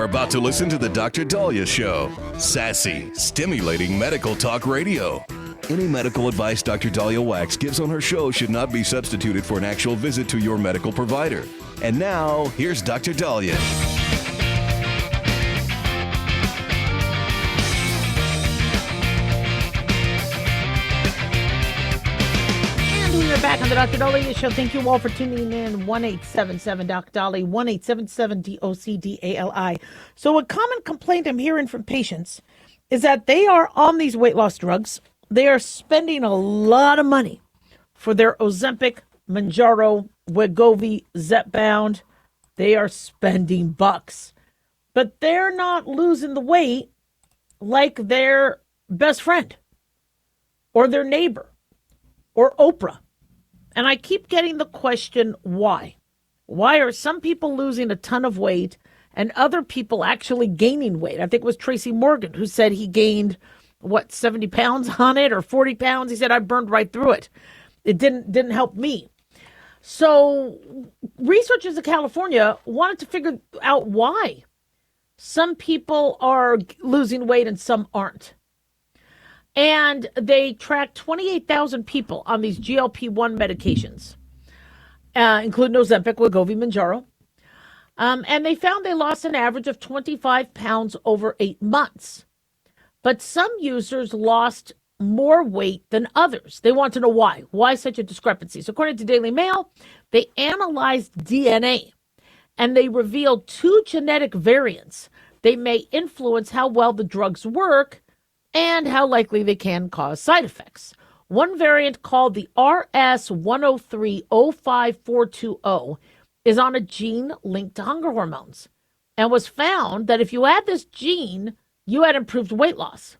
about to listen to the Dr. Dahlia Show. Sassy, stimulating medical talk radio. Any medical advice Dr. Dahlia Wax gives on her show should not be substituted for an actual visit to your medical provider. And now, here's Dr. Dahlia. We're back on the Dr. Dahlia Show. Thank you all for tuning in. 1-877-DOC-DALI, 1-877-DOC-DALI. So a common complaint I'm hearing from patients is that they are on these weight loss drugs. They are spending a lot of money for their Ozempic, Mounjaro, Wegovy, Zepbound. They are spending bucks. But they're not losing the weight like their best friend or their neighbor or Oprah. And I keep getting the question, why? Why are some people losing a ton of weight and other people actually gaining weight? I think it was Tracy Morgan who said he gained, 70 pounds on it or 40 pounds? He said, I burned right through it. It didn't help me. So researchers in California wanted to figure out why some people are losing weight and some aren't. And they tracked 28,000 people on these GLP-1 medications, including Ozempic, Wegovy, Mounjaro. And they found they lost an average of 25 pounds over 8 months. But some users lost more weight than others. They want to know why. Why such a discrepancy? So according to Daily Mail, they analyzed DNA, and they revealed 2 genetic variants. They may influence how well the drugs work and how likely they can cause side effects. One variant called the RS103-05420 is on a gene linked to hunger hormones and was found that if you add this gene, you had improved weight loss.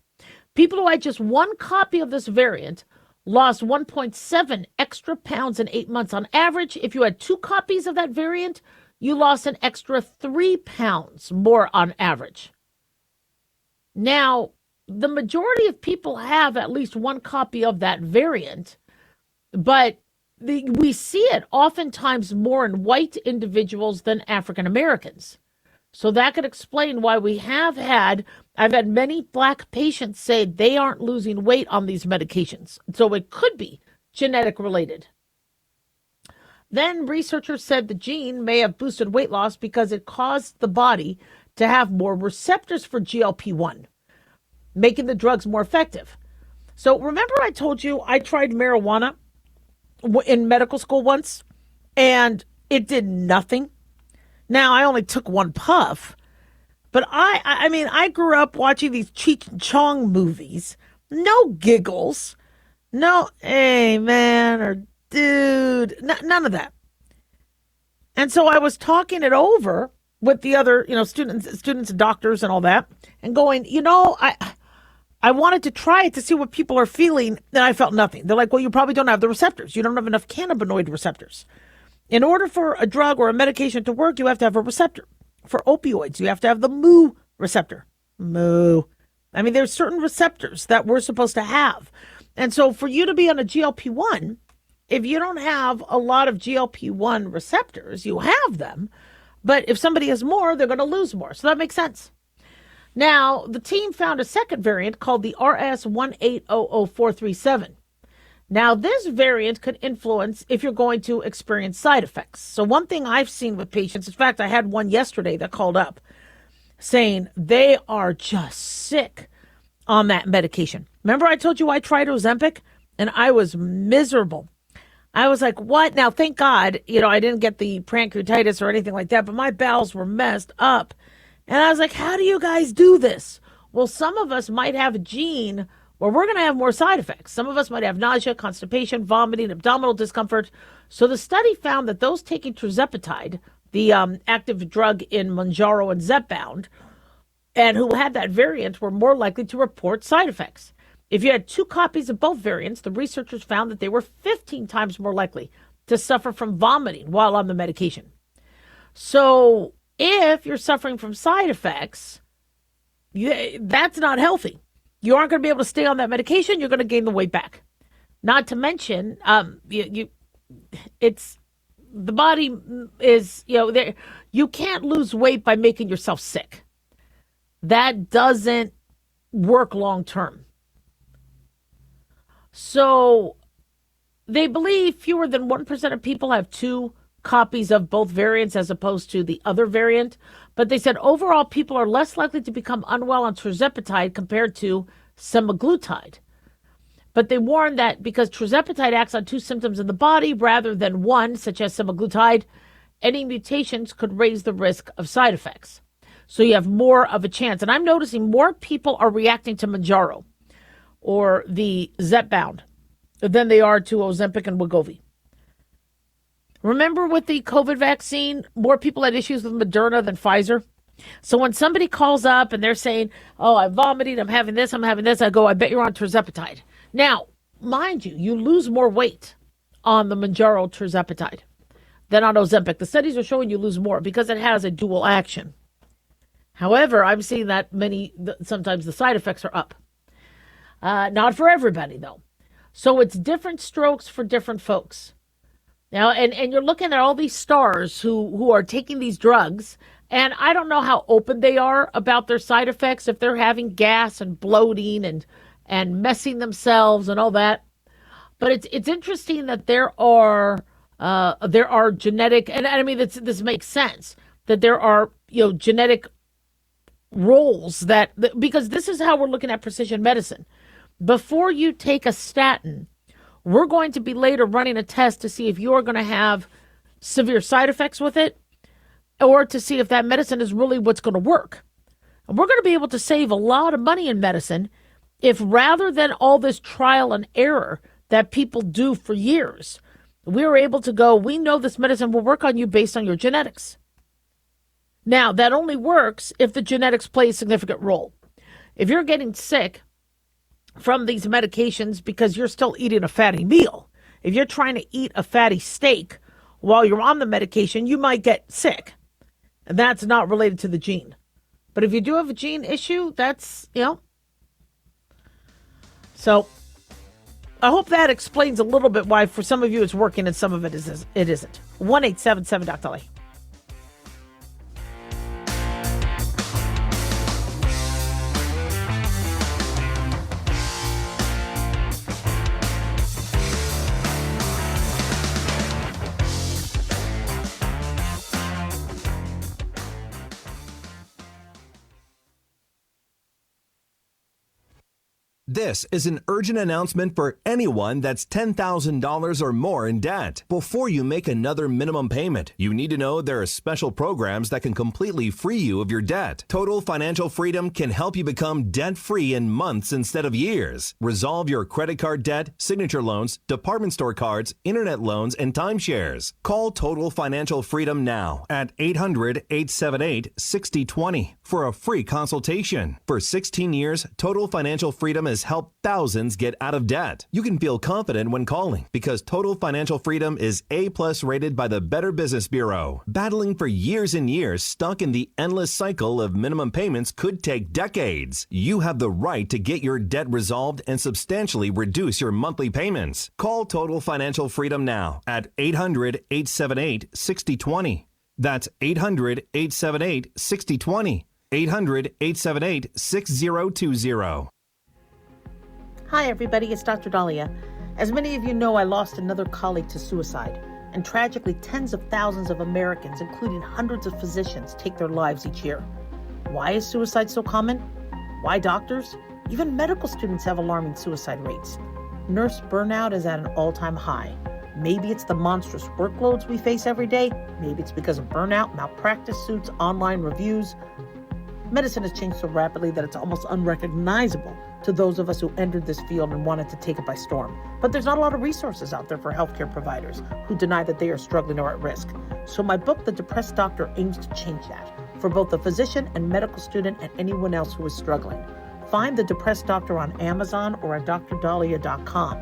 People who had just one copy of this variant lost 1.7 extra pounds in 8 months on average. If you had 2 copies of that variant, you lost an extra 3 pounds more on average. Now, the majority of people have at least one copy of that variant, but we see it oftentimes more in white individuals than African Americans. So that could explain why I've had many Black patients say they aren't losing weight on these medications. So it could be genetic related. Then researchers said the gene may have boosted weight loss because it caused the body to have more receptors for GLP-1. Making the drugs more effective. So remember I told you I tried marijuana in medical school once and it did nothing. Now I only took one puff, but I grew up watching these Cheech and Chong movies. No giggles, no hey man or dude, none of that. And so I was talking it over with the other, students and doctors and all that, and going, I wanted to try it to see what people are feeling, and I felt nothing. They're like, well, you probably don't have the receptors. You don't have enough cannabinoid receptors. In order for a drug or a medication to work, you have to have a receptor. For opioids, you have to have the mu receptor. Mu. There's certain receptors that we're supposed to have. And so for you to be on a GLP-1, if you don't have a lot of GLP-1 receptors, you have them. But if somebody has more, they're going to lose more. So that makes sense. Now, the team found a second variant called the RS1800437. Now, this variant could influence if you're going to experience side effects. So one thing I've seen with patients, in fact, I had one yesterday that called up saying they are just sick on that medication. Remember I told you I tried Ozempic and I was miserable. I was like, what? Now, thank God, I didn't get the pancreatitis or anything like that, but my bowels were messed up. And I was like, how do you guys do this? Well, some of us might have a gene where we're going to have more side effects. Some of us might have nausea, constipation, vomiting, abdominal discomfort. So the study found that those taking tirzepatide, the active drug in Mounjaro and Zepbound, and who had that variant were more likely to report side effects. If you had 2 copies of both variants, the researchers found that they were 15 times more likely to suffer from vomiting while on the medication. So if you're suffering from side effects, that's not healthy. You aren't going to be able to stay on that medication. You're going to gain the weight back. Not to mention, it's the body is, you can't lose weight by making yourself sick. that doesn't work long term. So they believe fewer than 1% of people have 2 copies of both variants as opposed to the other variant. But they said overall people are less likely to become unwell on tirzepatide compared to semaglutide. But they warn that because tirzepatide acts on 2 symptoms in the body rather than 1, such as semaglutide, any mutations could raise the risk of side effects. So you have more of a chance. And I'm noticing more people are reacting to Mounjaro or the Zepbound than they are to Ozempic and Wegovy. Remember with the COVID vaccine, more people had issues with Moderna than Pfizer. So when somebody calls up and they're saying, oh, I'm vomiting, I'm having this, I go, I bet you're on tirzepatide. Now, mind you, you lose more weight on the Mounjaro tirzepatide than on Ozempic. The studies are showing you lose more because it has a dual action. However, I'm seeing that sometimes the side effects are up. Not for everybody, though. So it's different strokes for different folks. Now, and you're looking at all these stars who are taking these drugs, and I don't know how open they are about their side effects, if they're having gas and bloating and messing themselves and all that. But it's interesting that there are genetic, and I mean this makes sense, that there are genetic roles that because this is how we're looking at precision medicine. Before you take a statin, we're going to be later running a test to see if you're going to have severe side effects with it or to see if that medicine is really what's going to work. And we're going to be able to save a lot of money in medicine if rather than all this trial and error that people do for years, we were able to go, we know this medicine will work on you based on your genetics. Now, that only works if the genetics play a significant role. If you're getting sick from these medications because you're still eating a fatty meal, if you're trying to eat a fatty steak while you're on the medication, you might get sick. And that's not related to the gene. But if you do have a gene issue, that's, So I hope that explains a little bit why for some of you it's working and some of it isn't. 1-877-Dr. This is an urgent announcement for anyone that's $10,000 or more in debt. Before you make another minimum payment, you need to know there are special programs that can completely free you of your debt. Total Financial Freedom can help you become debt-free in months instead of years. Resolve your credit card debt, signature loans, department store cards, internet loans, and timeshares. Call Total Financial Freedom now at 800-878-6020 for a free consultation. For 16 years, Total Financial Freedom has helped thousands get out of debt. You can feel confident when calling because Total Financial Freedom is A+ rated by the Better Business Bureau. Battling for years and years stuck in the endless cycle of minimum payments could take decades. You have the right to get your debt resolved and substantially reduce your monthly payments. Call Total Financial Freedom now at 800-878-6020. That's 800-878-6020. 800-878-6020. Hi, everybody. It's Dr. Dahlia. As many of you know, I lost another colleague to suicide. And tragically, tens of thousands of Americans, including hundreds of physicians, take their lives each year. Why is suicide so common? Why doctors? Even medical students have alarming suicide rates. Nurse burnout is at an all-time high. Maybe it's the monstrous workloads we face every day. Maybe it's because of burnout, malpractice suits, online reviews. Medicine has changed so rapidly that it's almost unrecognizable to those of us who entered this field and wanted to take it by storm. But there's not a lot of resources out there for healthcare providers who deny that they are struggling or at risk. So my book, The Depressed Doctor, aims to change that for both the physician and medical student and anyone else who is struggling. Find The Depressed Doctor on Amazon or at drdahlia.com.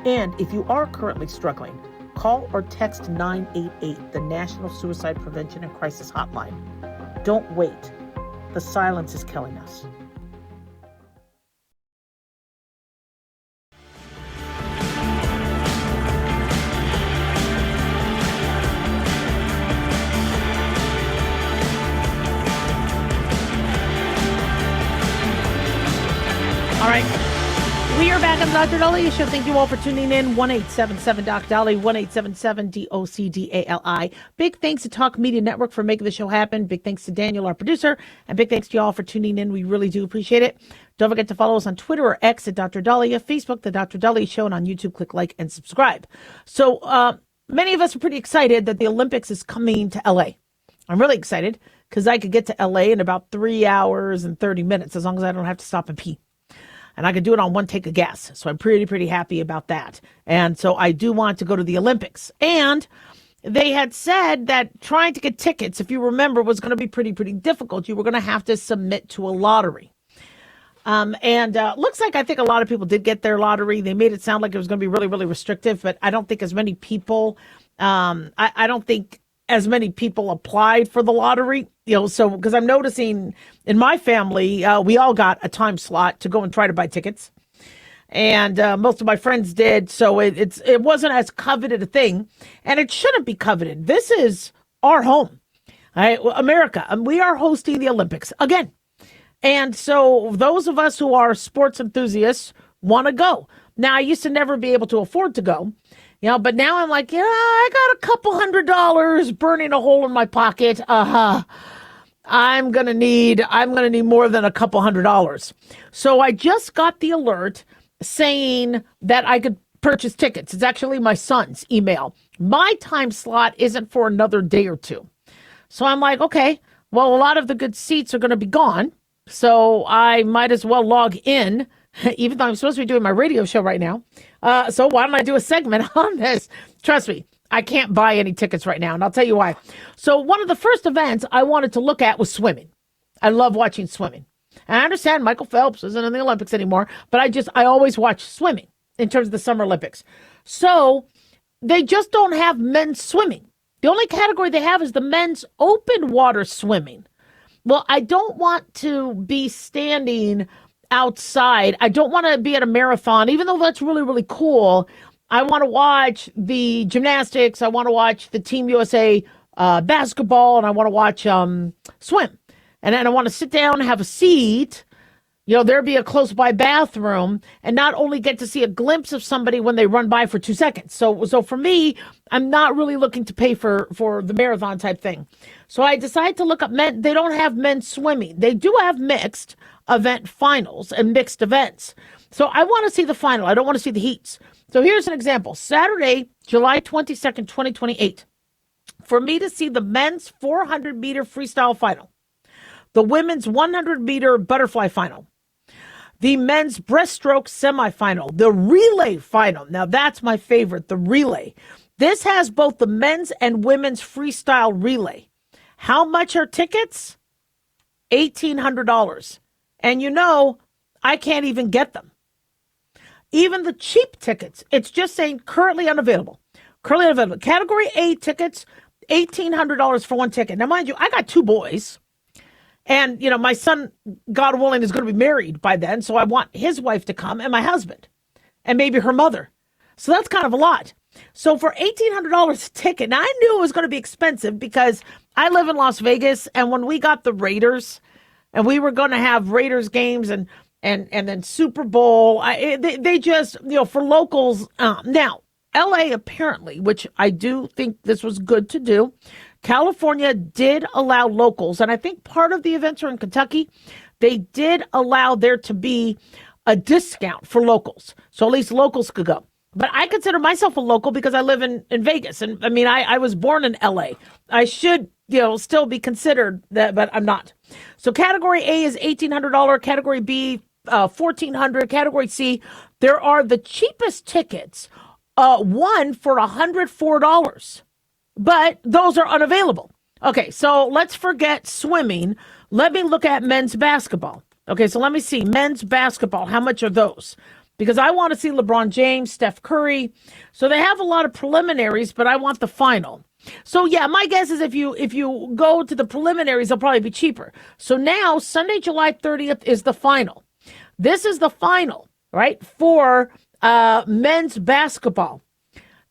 And if you are currently struggling, call or text 988, the National Suicide Prevention and Crisis Hotline. Don't wait. The silence is killing us. All right. We are back on the Dr. Dolly Show. Thank you all for tuning in. 1-877-DOC-DOLLY, 1-877-DOCDALI. Big thanks to Talk Media Network for making the show happen. Big thanks to Daniel, our producer. And big thanks to y'all for tuning in. We really do appreciate it. Don't forget to follow us on Twitter or X at Dr. Dahlia, Facebook, The Dr. Dahlia Show, and on YouTube, click like and subscribe. So many of us are pretty excited that the Olympics is coming to LA. I'm really excited because I could get to LA in about 3 hours and 30 minutes as long as I don't have to stop and pee. And I could do it on one take of gas. So I'm pretty happy about that. And so I do want to go to the Olympics. And they had said that trying to get tickets, if you remember, was going to be pretty difficult. You were going to have to submit to a lottery. Looks like I think a lot of people did get their lottery. They made it sound like it was going to be really restrictive, but I don't think as many people, I don't think as many people applied for the lottery, so because I'm noticing in my family, we all got a time slot to go and try to buy tickets. And most of my friends did. So it wasn't as coveted a thing, and it shouldn't be coveted. This is our home, all right? Well, America, we are hosting the Olympics again. And so those of us who are sports enthusiasts want to go. Now, I used to never be able to afford to go. But now I'm like, I got a couple $100 burning a hole in my pocket. I'm gonna need more than a couple $100. So I just got the alert saying that I could purchase tickets. It's actually my son's email. My time slot isn't for another day or two. So I'm like, okay, well, a lot of the good seats are going to be gone. So I might as well log in, even though I'm supposed to be doing my radio show right now. So why don't I do a segment on this? Trust me, I can't buy any tickets right now, and I'll tell you why. So one of the first events I wanted to look at was swimming. I love watching swimming. And I understand Michael Phelps isn't in the Olympics anymore, but I always watch swimming in terms of the Summer Olympics. So they just don't have men's swimming. The only category they have is the men's open water swimming. Well, I don't want to be standing outside. I don't want to be at a marathon, even though that's really cool. I want to watch the gymnastics. I want to watch the Team USA basketball, and I want to watch swim. And then I want to sit down and have a seat. There be a close by bathroom, and not only get to see a glimpse of somebody when they run by for 2 seconds. So for me, I'm not really looking to pay for the marathon type thing. So I decided to look up men. They don't have men's swimming. They do have mixed event finals and mixed events. So I want to see the final. I don't want to see the heats. So here's an example. Saturday, July 22nd, 2028. For me to see the men's 400-meter freestyle final, the women's 100-meter butterfly final, the men's breaststroke semifinal, the relay final. Now that's my favorite, the relay. This has both the men's and women's freestyle relay. How much are tickets? $1,800. And I can't even get them. Even the cheap tickets, it's just saying currently unavailable. Currently unavailable. Category A tickets, $1,800 for one ticket. Now, mind you, I got 2 boys. And, my son, God willing, is going to be married by then. So I want his wife to come and my husband and maybe her mother. So that's kind of a lot. So for $1,800 a ticket, now I knew it was going to be expensive because I live in Las Vegas. And when we got the Raiders and we were going to have Raiders games and then Super Bowl, they just, for locals. Now, LA apparently, which I do think this was good to do, California did allow locals, and I think part of the events are in Kentucky. They did allow there to be a discount for locals, so at least locals could go. But I consider myself a local because I live in Vegas, and I mean, I was born in LA. I should, still be considered that, but I'm not. So Category A is $1,800, Category B, $1,400, Category C. There are the cheapest tickets, one for $104. But those are unavailable. Okay, so let's forget swimming. Let me look at men's basketball. Okay, so let me see. Men's basketball, how much are those? Because I want to see LeBron James, Steph Curry. So they have a lot of preliminaries, but I want the final. So yeah, my guess is if you go to the preliminaries, they'll probably be cheaper. So now, Sunday, July 30th is the final. This is the final, right, for men's basketball.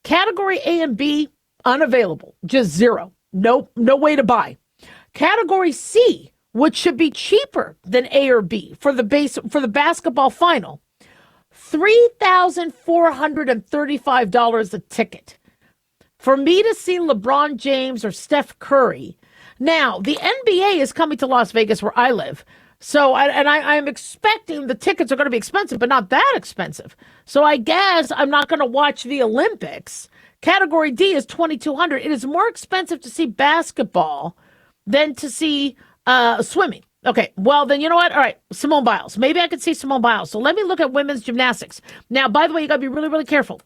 Category A and B, unavailable, just zero. No way to buy. Category C, which should be cheaper than A or B for the basketball final. $3,435 a ticket for me to see LeBron James or Steph Curry. Now, the NBA is coming to Las Vegas where I live. So, I'm expecting the tickets are going to be expensive, but not that expensive. So I guess I'm not going to watch the Olympics. Category D is $2,200. It is more expensive to see basketball than to see swimming. Okay, well, then you know what? All right, Simone Biles. Maybe I could see Simone Biles. So let me look at women's gymnastics. Now, by the way, you got to be really, really careful.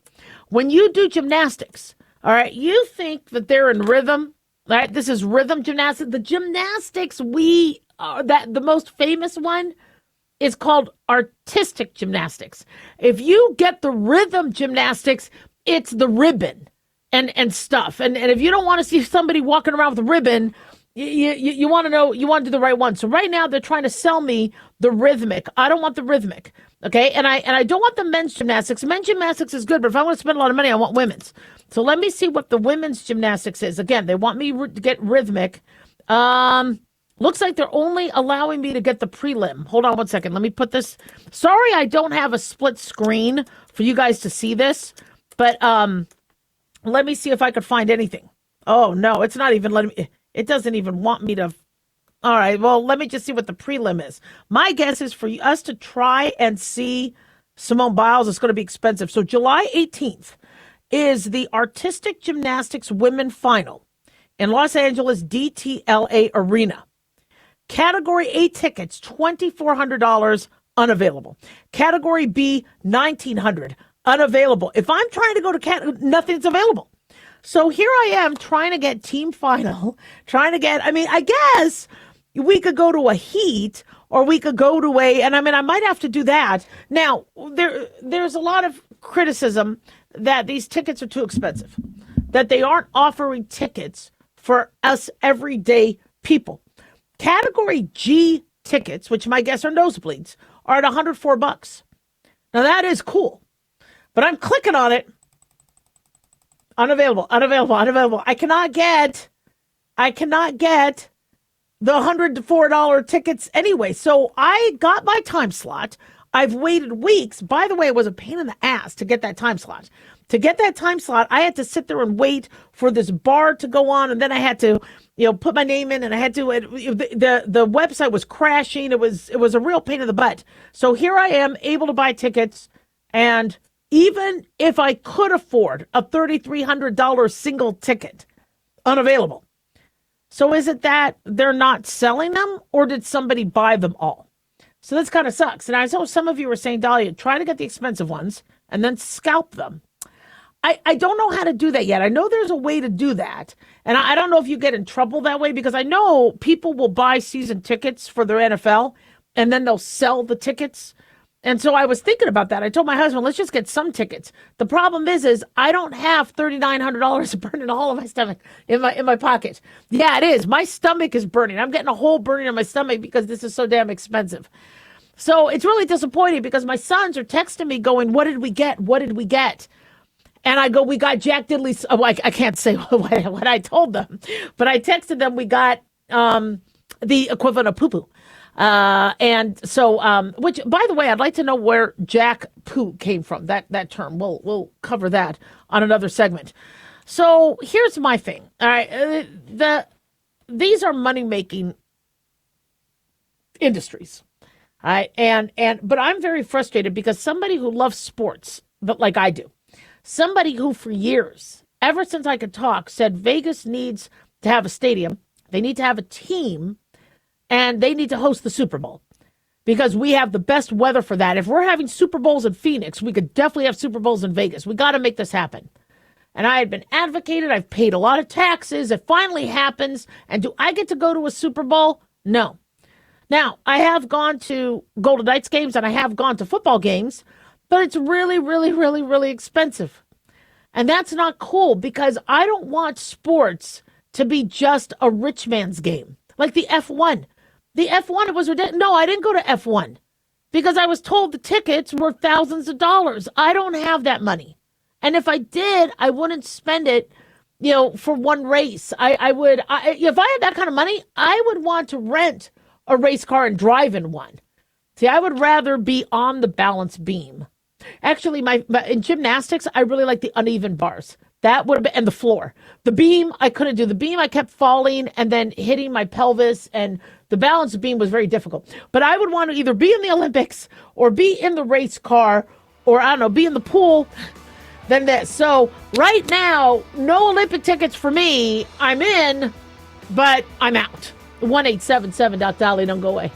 When you do gymnastics, all right, you think that they're in rhythm, right? This is rhythm gymnastics. The gymnastics the most famous one is called artistic gymnastics. If you get the rhythm gymnastics, it's the ribbon and stuff. And if you don't want to see somebody walking around with a ribbon, you want to do the right one. So right now they're trying to sell me the rhythmic. I don't want the rhythmic. Okay. And I don't want the men's gymnastics. Men's gymnastics is good, but if I want to spend a lot of money, I want women's. So let me see what the women's gymnastics is. Again, they want me to get rhythmic. Looks like they're only allowing me to get the prelim. Hold on one second. Let me put this. Sorry, I don't have a split screen for you guys to see this, but let me see if I could find anything. Oh, no, it's not even letting me. It doesn't even want me to. All right, well, let me just see what the prelim is. My guess is for us to try and see Simone Biles, it's going to be expensive. So July 18th is the Artistic Gymnastics Women Final in Los Angeles DTLA Arena. Category A tickets, $2,400, unavailable. Category B, $1,900, unavailable. If I'm trying to go to nothing's available. So here I am trying to get team final, I guess we could go to a heat or we could go to I might have to do that. Now, there's a lot of criticism that these tickets are too expensive, that they aren't offering tickets for us everyday people. Category G tickets, which my guess are nosebleeds, are at $104. Now that is cool, but I'm clicking on it. Unavailable. I cannot get the $104 tickets anyway. So I got my time slot. I've waited weeks. By the way, it was a pain in the ass to get that time slot. To get that time slot, I had to sit there and wait for this bar to go on, and then I had to, put my name in, and I had to. The website was crashing. It was a real pain in the butt. So here I am, able to buy tickets, and even if I could afford a $3,300 single ticket, unavailable. So is it that they're not selling them, or did somebody buy them all? So this kind of sucks. And I know some of you were saying, Dahlia, try to get the expensive ones and then scalp them. I don't know how to do that yet. I know there's a way to do that. And I don't know if you get in trouble that way, because I know people will buy season tickets for their NFL and then they'll sell the tickets. And so I was thinking about that. I told my husband, let's just get some tickets. The problem is I don't have $3,900 burning a hole in my stomach, in my pocket. Yeah, it is. My stomach is burning. I'm getting a hole burning in my stomach because this is so damn expensive. So it's really disappointing because my sons are texting me going, what did we get? What did we get? And I go, we got Jack Diddley's. Oh, I can't say what I told them, but I texted them, we got the equivalent of poo-poo. And so, which, by the way, I'd like to know where Jack Poo came from, that term. We'll cover that on another segment. So here's my thing. All right. These are money-making industries. All right. But I'm very frustrated because somebody who loves sports, but like I do, somebody who for years, ever since I could talk, said Vegas needs to have a stadium. They need to have a team. And they need to host the Super Bowl because we have the best weather for that. If we're having Super Bowls in Phoenix, we could definitely have Super Bowls in Vegas. We got to make this happen. And I had been advocated. I've paid a lot of taxes. It finally happens. And do I get to go to a Super Bowl? No. Now, I have gone to Golden Knights games and I have gone to football games, but it's really, really, really, really expensive. And that's not cool because I don't want sports to be just a rich man's game. Like the F1. The F1, it was ridiculous. No, I didn't go to F1 because I was told the tickets were thousands of dollars. I don't have that money. And if I did, I wouldn't spend it, for one race. If I had that kind of money, I would want to rent a race car and drive in one. See, I would rather be on the balance beam. Actually, in gymnastics, I really like the uneven bars. That would have been, and the floor. The beam, I couldn't do. The beam, I kept falling and then hitting my pelvis, and the balance beam was very difficult. But I would want to either be in the Olympics or be in the race car or, I don't know, be in the pool than this. So right now, no Olympic tickets for me. I'm in, but I'm out. 1877 Dolly, don't go away.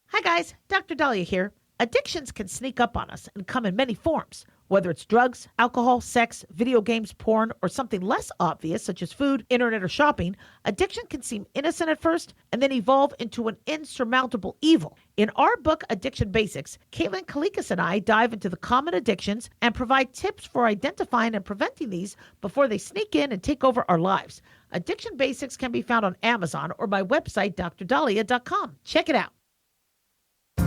Hi guys, Dr. Dahlia here. Addictions can sneak up on us and come in many forms. Whether it's drugs, alcohol, sex, video games, porn, or something less obvious such as food, internet, or shopping, addiction can seem innocent at first and then evolve into an insurmountable evil. In our book, Addiction Basics, Caitlin Kalikas and I dive into the common addictions and provide tips for identifying and preventing these before they sneak in and take over our lives. Addiction Basics can be found on Amazon or my website, drdahlia.com. Check it out.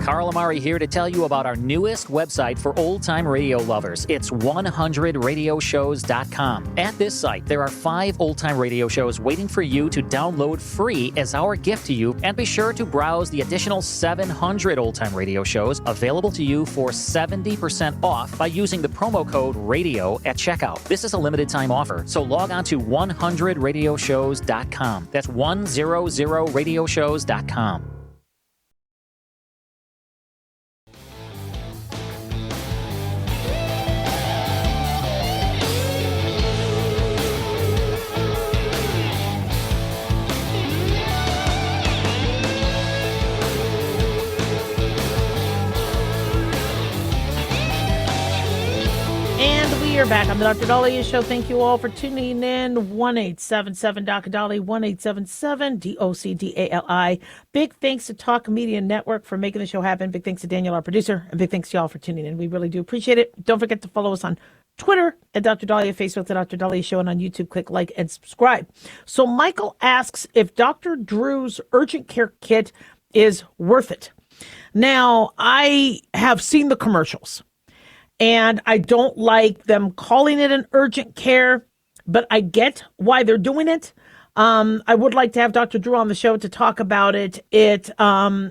Carl Amari here to tell you about our newest website for old-time radio lovers. It's 100radioshows.com. At this site, there are 5 old-time radio shows waiting for you to download free as our gift to you, and be sure to browse the additional 700 old-time radio shows available to you for 70% off by using the promo code RADIO at checkout. This is a limited-time offer, so log on to 100radioshows.com. That's 100radioshows.com. We're back on the Dr. Dahlia Show. Thank you all for tuning in. 1877 Dr. Dahlia, 1877 DOCDALI. Big thanks to Talk Media Network for making the show happen. Big thanks to Daniel, our producer, and big thanks to y'all for tuning in. We really do appreciate it. Don't forget to follow us on Twitter at Dr. Dahlia, Facebook, The Dr. Dahlia Show, and on YouTube, click like and subscribe. So Michael asks if Dr. Drew's urgent care kit is worth it. Now, I have seen the commercials. And I don't like them calling it an urgent care, but I get why they're doing it. I would like to have Dr. Drew on the show to talk about it. It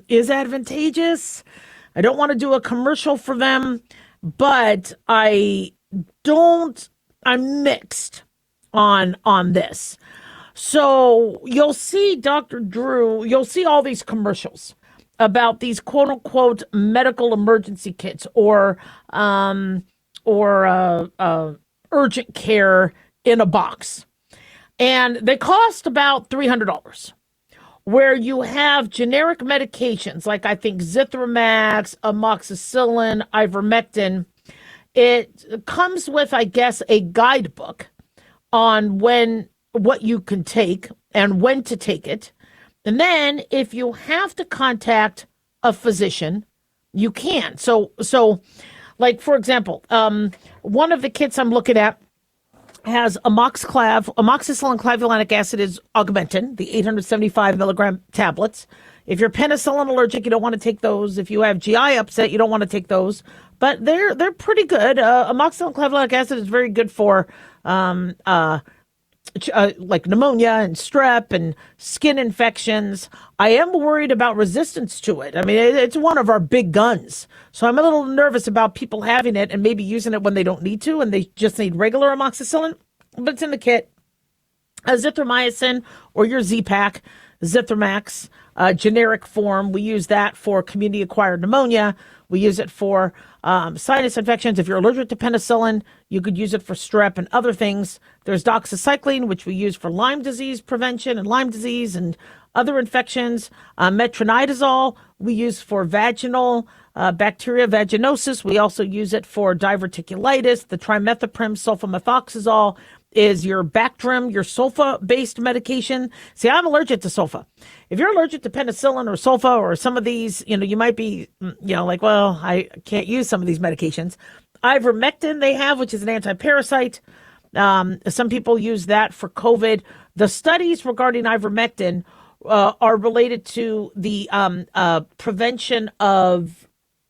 is advantageous. I don't want to do a commercial for them, but I'm mixed on this. So you'll see Dr. Drew, you'll see all these commercials about these quote unquote medical emergency kits or urgent care in a box. And they cost about $300, where you have generic medications like I think Zithromax, amoxicillin, ivermectin. It comes with, I guess, a guidebook on what you can take and when to take it. And then if you have to contact a physician, you can. So like, for example, one of the kits I'm looking at has amoxicillin clavulanic acid is Augmentin, the 875 milligram tablets. If you're penicillin allergic, you don't want to take those. If you have GI upset, you don't want to take those. But they're pretty good. Amoxicillin clavulanic acid is very good for like pneumonia and strep and skin infections. I am worried about resistance to it. I mean, it's one of our big guns. So I'm a little nervous about people having it and maybe using it when they don't need to and they just need regular amoxicillin. But it's in the kit. Azithromycin or your Z-Pak, Zithromax, generic form. We use that for community-acquired pneumonia. We use it for sinus infections. If you're allergic to penicillin, you could use it for strep and other things. There's doxycycline, which we use for Lyme disease prevention and Lyme disease and other infections. Metronidazole, we use for vaginal bacteria vaginosis. We also use it for diverticulitis. The trimethoprim sulfamethoxazole is your Bactrim, your sulfa-based medication. See, I'm allergic to sulfa. If you're allergic to penicillin or sulfa or some of these, you might be, like, well, I can't use some of these medications. Ivermectin they have, which is an anti-parasite. Some people use that for COVID. The studies regarding ivermectin are related to the prevention of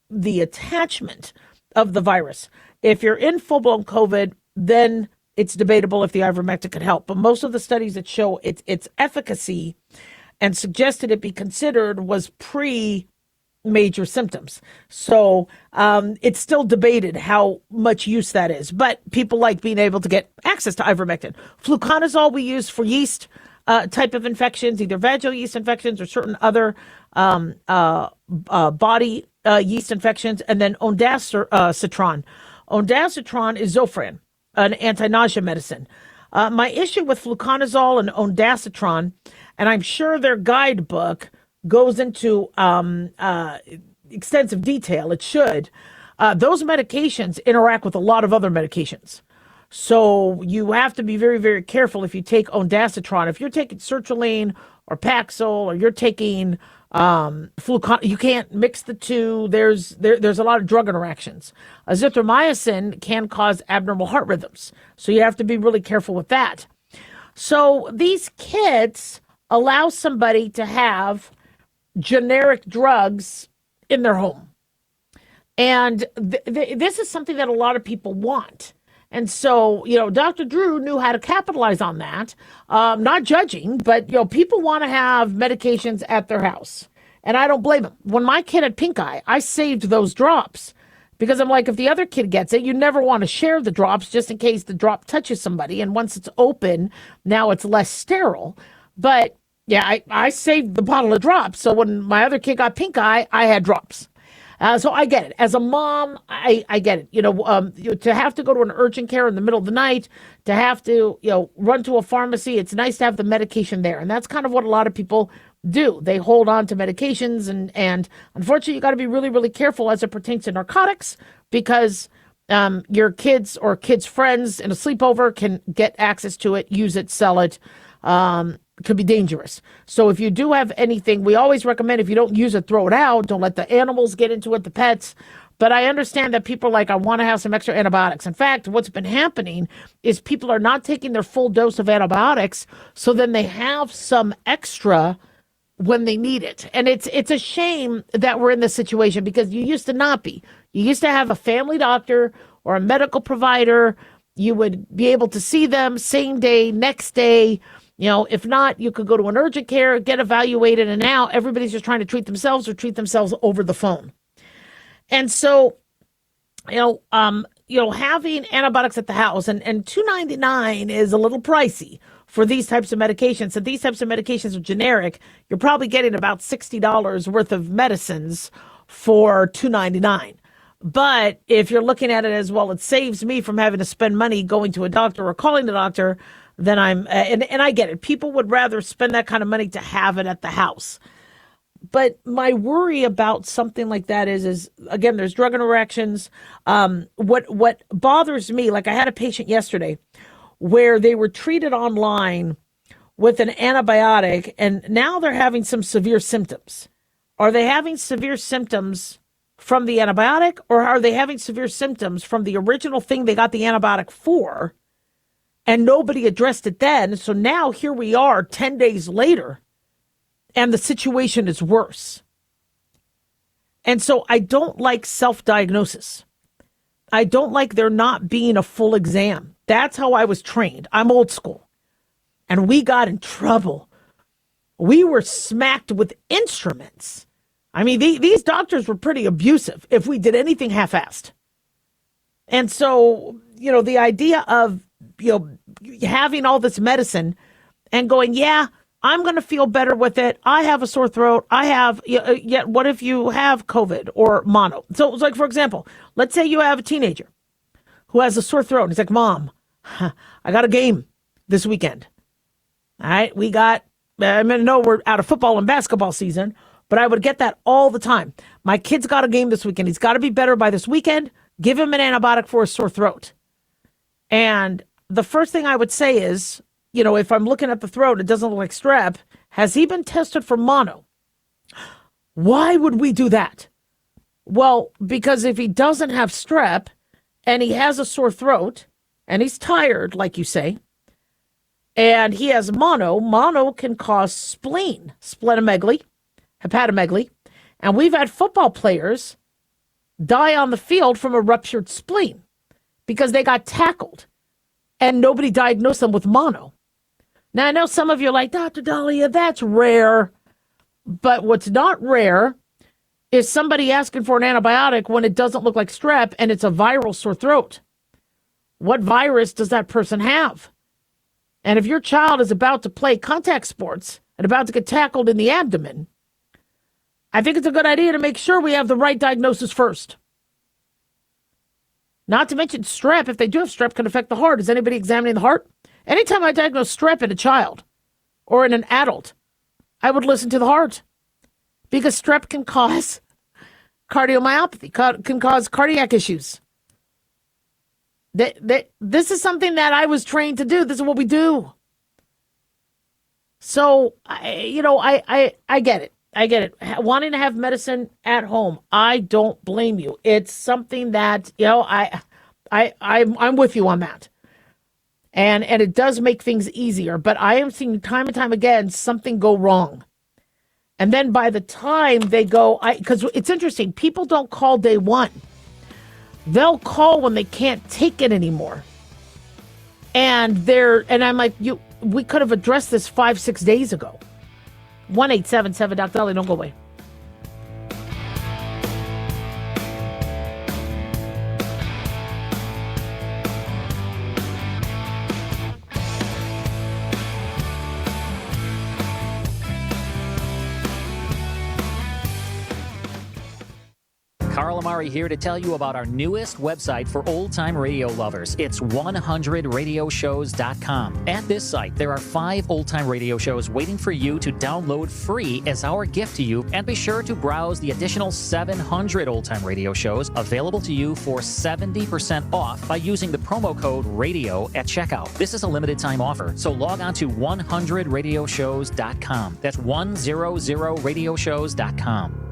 the attachment of the virus. If you're in full-blown COVID, then it's debatable if the ivermectin could help. But most of the studies that show its efficacy and suggested it be considered was pre-major symptoms. So it's still debated how much use that is. But people like being able to get access to ivermectin. Fluconazole we use for yeast type of infections, either vaginal yeast infections or certain other body yeast infections. And then ondansetron. Ondansetron is Zofran, an anti-nausea medicine. My issue with fluconazole and ondansetron, and I'm sure their guidebook goes into extensive detail, it should, those medications interact with a lot of other medications. So you have to be very, very careful if you take ondansetron. If you're taking sertraline or Paxil, or you're taking flucon, you can't mix the two. There's a lot of drug interactions. Azithromycin can cause abnormal heart rhythms, so you have to be really careful with that. So these kits allow somebody to have generic drugs in their home, and this is something that a lot of people want. And so, Dr. Drew knew how to capitalize on that. Not judging, but, people want to have medications at their house. And I don't blame them. When my kid had pink eye, I saved those drops because I'm like, if the other kid gets it, you never want to share the drops just in case the drop touches somebody. And once it's open, now it's less sterile. But yeah, I saved the bottle of drops. So when my other kid got pink eye, I had drops. So I get it. As a mom, I get it. To have to go to an urgent care in the middle of the night, to have to, run to a pharmacy, it's nice to have the medication there. And that's kind of what a lot of people do. They hold on to medications. And unfortunately, you got to be really, really careful as it pertains to narcotics because your kids or kids' friends in a sleepover can get access to it, use it, sell it. Could be dangerous. So if you do have anything, we always recommend if you don't use it, throw it out. Don't let the animals get into it, the pets. But I understand that people are like, I want to have some extra antibiotics. In fact, what's been happening is people are not taking their full dose of antibiotics, so then they have some extra when they need it. And it's a shame that we're in this situation because you used to not be. You used to have a family doctor or a medical provider. You would be able to see them same day, next day. If not, you could go to an urgent care, get evaluated, and now everybody's just trying to treat themselves over the phone. And so, having antibiotics at the house and $2.99 is a little pricey for these types of medications. And these types of medications are generic. You're probably getting about $60 worth of medicines for $2.99. But if you're looking at it as, well, it saves me from having to spend money going to a doctor or calling the doctor, then and I get it. People would rather spend that kind of money to have it at the house. But my worry about something like that is again, there's drug interactions. What bothers me, like I had a patient yesterday where they were treated online with an antibiotic and now they're having some severe symptoms. Are they having severe symptoms from the antibiotic, or are they having severe symptoms from the original thing they got the antibiotic for? And nobody addressed it then. So now here we are 10 days later, and the situation is worse. And so I don't like self-diagnosis. I don't like there not being a full exam. That's how I was trained. I'm old school. And we got in trouble. We were smacked with instruments. I mean, these doctors were pretty abusive if we did anything half-assed. And so, the idea of having all this medicine and going, yeah, I'm going to feel better with it. I have a sore throat. Yet what if you have COVID or mono? So it's like, for example, let's say you have a teenager who has a sore throat. He's like, Mom, I got a game this weekend. All right. No, we're out of football and basketball season, but I would get that all the time. My kid's got a game this weekend. He's got to be better by this weekend. Give him an antibiotic for a sore throat. And the first thing I would say is, if I'm looking at the throat, it doesn't look like strep. Has he been tested for mono? Why would we do that? Well, because if he doesn't have strep and he has a sore throat and he's tired, like you say, and he has mono can cause spleen, splenomegaly, hepatomegaly, and we've had football players die on the field from a ruptured spleen because they got tackled and nobody diagnosed them with mono. Now, I know some of you are like, Dr. Dahlia, that's rare. But what's not rare is somebody asking for an antibiotic when it doesn't look like strep and it's a viral sore throat. What virus does that person have? And if your child is about to play contact sports and about to get tackled in the abdomen, I think it's a good idea to make sure we have the right diagnosis first. Not to mention strep, if they do have strep, can affect the heart. Is anybody examining the heart? Anytime I diagnose strep in a child or in an adult, I would listen to the heart because strep can cause cardiomyopathy, can cause cardiac issues. This is something that I was trained to do. This is what we do. So, I get it. I get it. Wanting to have medicine at home, I don't blame you. It's something that, I'm with you on that. And it does make things easier. But I am seeing time and time again something go wrong. And then by the time they go, because it's interesting, people don't call day one. They'll call when they can't take it anymore. And I'm like, we could have addressed this 5-6 days ago. 1-877 Dr. Dahlia, don't go away. Carl Amari here to tell you about our newest website for old-time radio lovers. It's 100radioshows.com. At this site, there are 5 old-time radio shows waiting for you to download free as our gift to you, and be sure to browse the additional 700 old-time radio shows available to you for 70% off by using the promo code RADIO at checkout. This is a limited-time offer, so log on to 100radioshows.com. That's 100radioshows.com.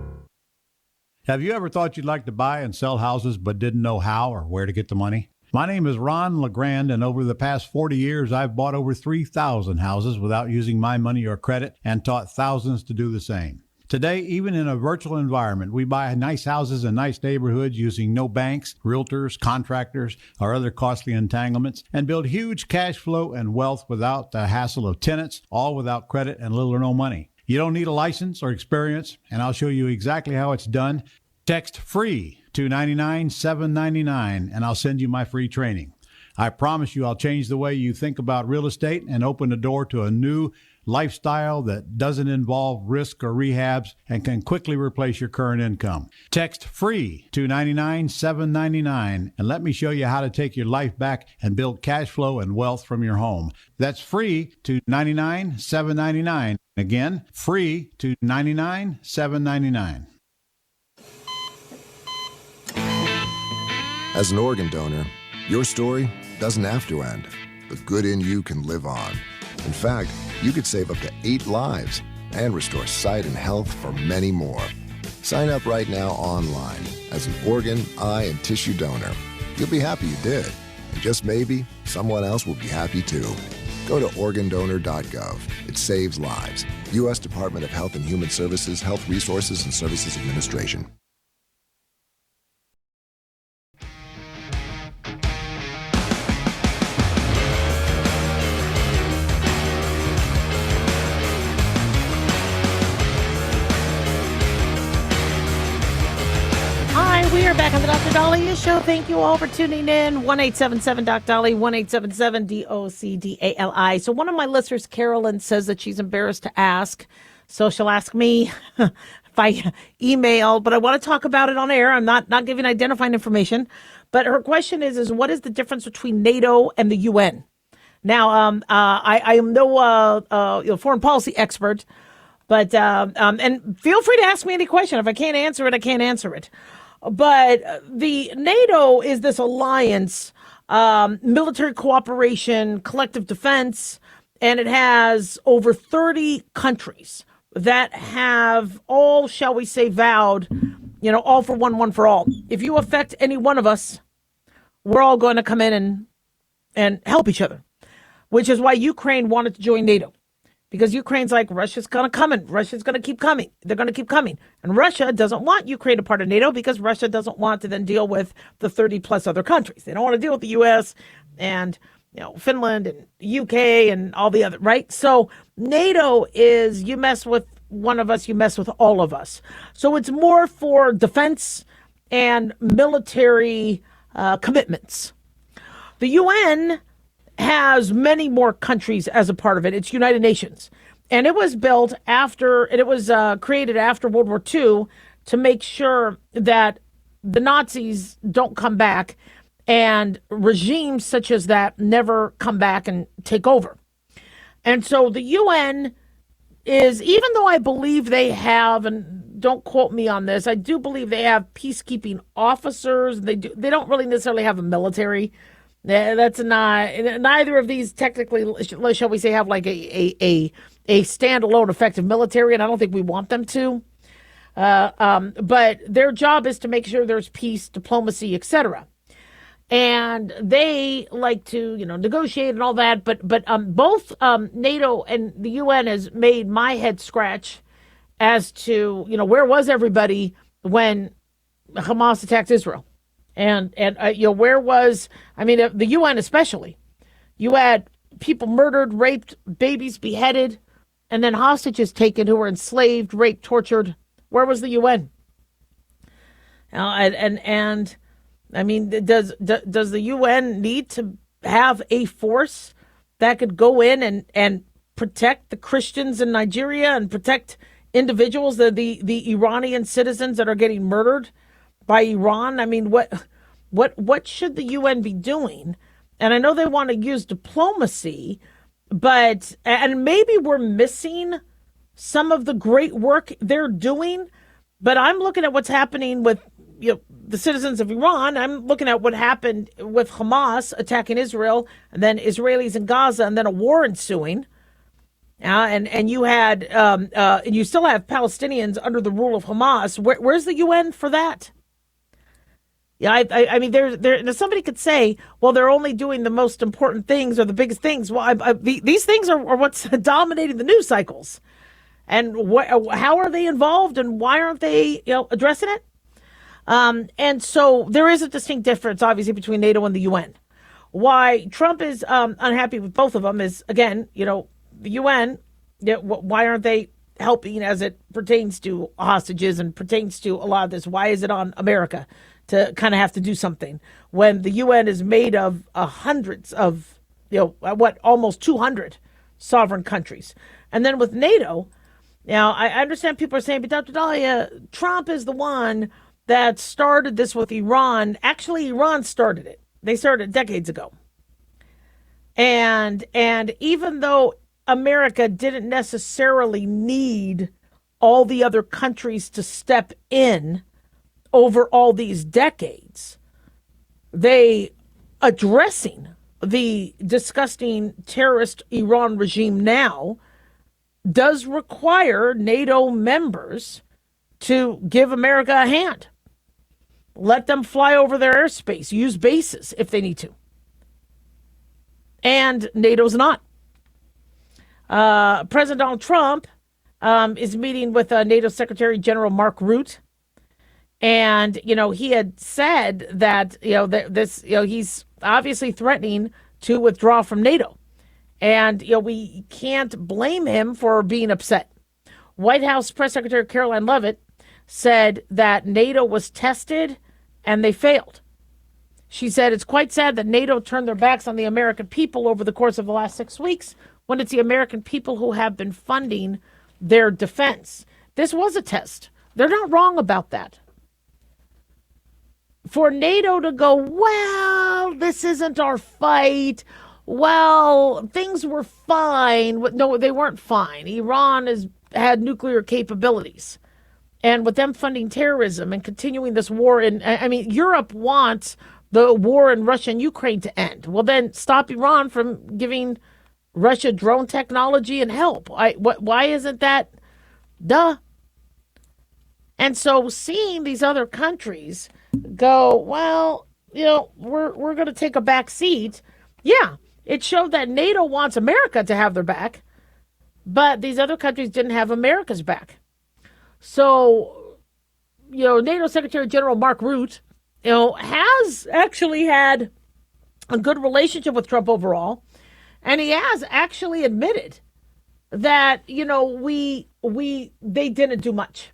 Have you ever thought you'd like to buy and sell houses but didn't know how or where to get the money? My name is Ron LeGrand, and over the past 40 years, I've bought over 3,000 houses without using my money or credit and taught thousands to do the same. Today, even in a virtual environment, we buy nice houses in nice neighborhoods using no banks, realtors, contractors, or other costly entanglements, and build huge cash flow and wealth without the hassle of tenants, all without credit and little or no money. You don't need a license or experience, and I'll show you exactly how it's done. Text FREE to 99799, and I'll send you my free training. I promise you I'll change the way you think about real estate and open the door to a new lifestyle that doesn't involve risk or rehabs and can quickly replace your current income. Text FREE to 99799 and let me show you how to take your life back and build cash flow and wealth from your home. That's FREE to 99799. Again, FREE to 99799. As an organ donor, your story doesn't have to end. The good in you can live on. In fact, you could save up to 8 lives and restore sight and health for many more. Sign up right now online as an organ, eye, and tissue donor. You'll be happy you did. And just maybe, someone else will be happy too. Go to organdonor.gov. It saves lives. U.S. Department of Health and Human Services, Health Resources and Services Administration. We are back on the Dr. Dahlia Show. Thank you all for tuning in. 1-877 Dr. Dahlia, 1-877-DOCDALI. So one of my listeners, Carolyn, says that she's embarrassed to ask. So she'll ask me if I email, but I want to talk about it on air. I'm not giving identifying information. But her question is what is the difference between NATO and the UN? Now, I am no foreign policy expert, but and feel free to ask me any question. If I can't answer it, I can't answer it. But the NATO is this alliance, military cooperation, collective defense, and it has over 30 countries that have all, shall we say, vowed, all for one, one for all. If you affect any one of us, we're all going to come in and help each other, which is why Ukraine wanted to join NATO. Because Ukraine's like, Russia's going to come in. Russia's going to keep coming. They're going to keep coming. And Russia doesn't want Ukraine a part of NATO because Russia doesn't want to then deal with the 30 plus other countries. They don't want to deal with the U.S. and Finland and UK and all the other, right? So NATO is, you mess with one of us, you mess with all of us. So it's more for defense and military commitments. The UN has many more countries as a part of it. It's United Nations. And it was built after, it was created after World War II to make sure that the Nazis don't come back and regimes such as that never come back and take over. And so the UN is, even though I believe they have, and don't quote me on this, I do believe they have peacekeeping officers. They don't really necessarily have a military. That's not, neither of these technically, shall we say, have like a standalone effective military, and I don't think we want them to. But their job is to make sure there's peace, diplomacy, etc. And they like to, negotiate and all that. But both NATO and the UN has made my head scratch as to, where was everybody when Hamas attacked Israel? And where was, the UN especially. You had people murdered, raped, babies beheaded, and then hostages taken who were enslaved, raped, tortured. Where was the UN? Does the UN need to have a force that could go in and protect the Christians in Nigeria and protect individuals, the Iranian citizens that are getting murdered by Iran? What should the UN be doing? And I know they want to use diplomacy, and maybe we're missing some of the great work they're doing, but I'm looking at what's happening with the citizens of Iran. I'm looking at what happened with Hamas attacking Israel, and then Israelis in Gaza, and then a war ensuing. And you had, and you still have Palestinians under the rule of Hamas. Where's the UN for that? Yeah, somebody could say, well, they're only doing the most important things or the biggest things. Well, these things are what's dominating the news cycles. And how are they involved, and why aren't they, addressing it? And so there is a distinct difference, obviously, between NATO and the UN. Why Trump is unhappy with both of them is, again, the UN, why aren't they helping as it pertains to hostages and pertains to a lot of this? Why is it on America to kind of have to do something when the UN is made of hundreds of, almost 200 sovereign countries? And then with NATO, now I understand people are saying, but Dr. Dahlia, Trump is the one that started this with Iran. Actually, Iran started it. They started it decades ago. And even though America didn't necessarily need all the other countries to step in over all these decades, they addressing the disgusting terrorist Iran regime now does require NATO members to give America a hand. Let them fly over their airspace, use bases if they need to. And NATO's not. President Donald Trump is meeting with NATO Secretary General Mark Rutte. And, he had said that, he's obviously threatening to withdraw from NATO. And, we can't blame him for being upset. White House Press Secretary Caroline Leavitt said that NATO was tested and they failed. She said it's quite sad that NATO turned their backs on the American people over the course of the last 6 weeks when it's the American people who have been funding their defense. This was a test. They're not wrong about that. For NATO to go, well, this isn't our fight. Well, things were fine. No, they weren't fine. Iran has had nuclear capabilities. And with them funding terrorism and continuing this war Europe wants the war in Russia and Ukraine to end. Well, then stop Iran from giving Russia drone technology and help. Why isn't that? Duh. And so seeing these other countries go, well, we're going to take a back seat Yeah, it showed that NATO wants America to have their back, but these other countries didn't have America's back. So, NATO Secretary General Mark Rutte, has actually had a good relationship with Trump overall, and he has actually admitted that they didn't do much,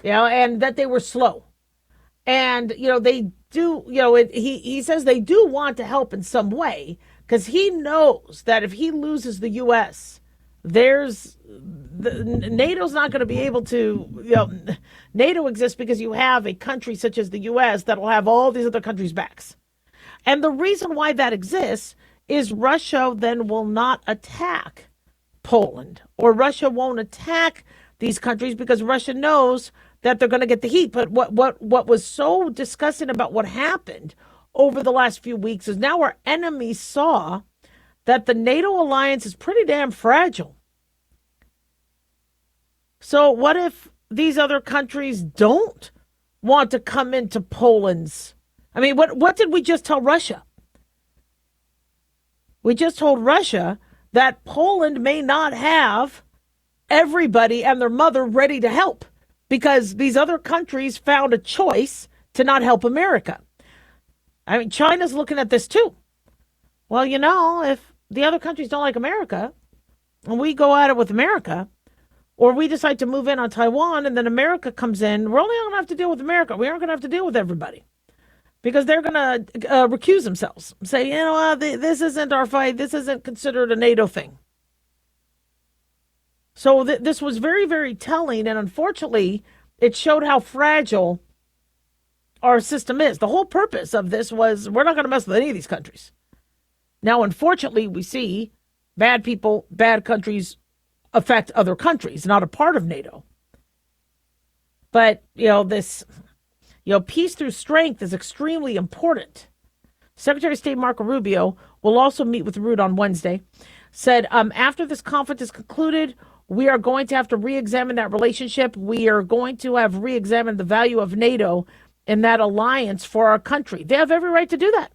and that they were slow, and they do, he says they do want to help in some way, because he knows that if he loses the U.S., NATO's not going to be able to, NATO exists because you have a country such as the U.S. that'll have all these other countries' backs. And the reason why that exists is Russia then will not attack Poland, or Russia won't attack these countries because Russia knows that they're going to get the heat. But what was so disgusting about what happened over the last few weeks is now our enemies saw that the NATO alliance is pretty damn fragile. So what if these other countries don't want to come into Poland's? I mean, what did we just tell Russia? We just told Russia that Poland may not have everybody and their mother ready to help because these other countries found a choice to not help America. I mean, China's looking at this too. Well, if the other countries don't like America and we go at it with America, or we decide to move in on Taiwan and then America comes in, we're only going to have to deal with America. We aren't going to have to deal with everybody because they're going to recuse themselves. Say, this isn't our fight. This isn't considered a NATO thing. So this was very, very telling. And unfortunately, it showed how fragile our system is. The whole purpose of this was we're not going to mess with any of these countries. Now, unfortunately, we see bad people, bad countries affect other countries, not a part of NATO. But, this, peace through strength is extremely important. Secretary of State Marco Rubio will also meet with Rutte on Wednesday, said after this conflict is concluded, we are going to have to re-examine that relationship. We are going to have re-examined the value of NATO in that alliance for our country. They have every right to do that.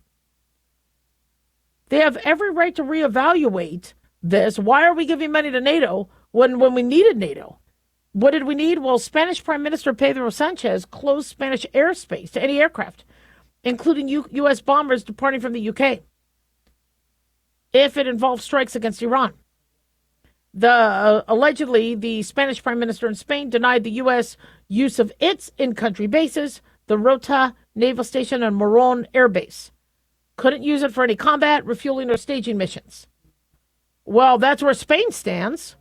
They have every right to reevaluate this. Why are we giving money to NATO when we needed NATO? What did we need? Well, Spanish Prime Minister Pedro Sanchez closed Spanish airspace to any aircraft, including U.S. bombers departing from the U.K., if it involves strikes against Iran. Allegedly, the Spanish Prime Minister in Spain denied the U.S. use of its in-country bases, the Rota Naval Station and Morón Air Base. Couldn't use it for any combat, refueling, or staging missions. Well, that's where Spain stands.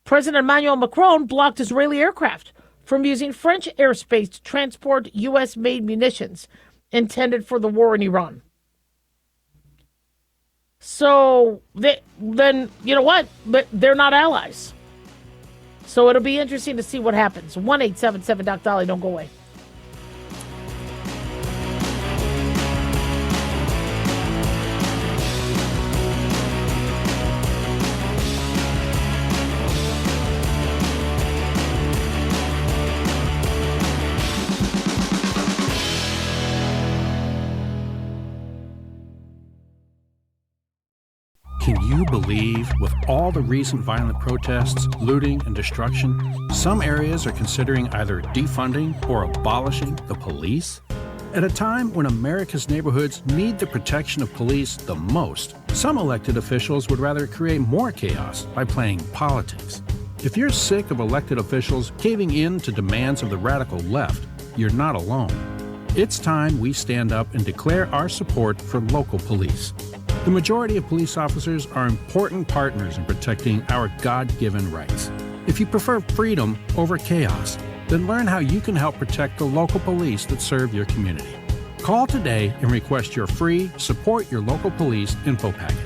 President Emmanuel Macron blocked Israeli aircraft from using French airspace to transport U.S.-made munitions intended for the war in Iran. So then, you know what? But they're not allies. So it'll be interesting to see what happens. 1-877-Doc-Dolly. Don't go away. Can you believe, with all the recent violent protests, looting, and destruction, some areas are considering either defunding or abolishing the police? At a time when America's neighborhoods need the protection of police the most, some elected officials would rather create more chaos by playing politics. If you're sick of elected officials caving in to demands of the radical left, you're not alone. It's time we stand up and declare our support for local police. The majority of police officers are important partners in protecting our God-given rights. If you prefer freedom over chaos, then learn how you can help protect the local police that serve your community. Call today and request your free Support Your Local Police info packet.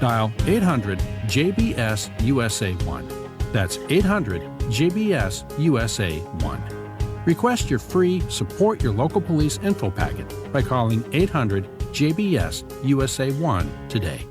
Dial 800-JBS-USA-1. That's 800-JBS-USA-1. Request your free Support Your Local Police info packet by calling 800-JBS-USA-1 today.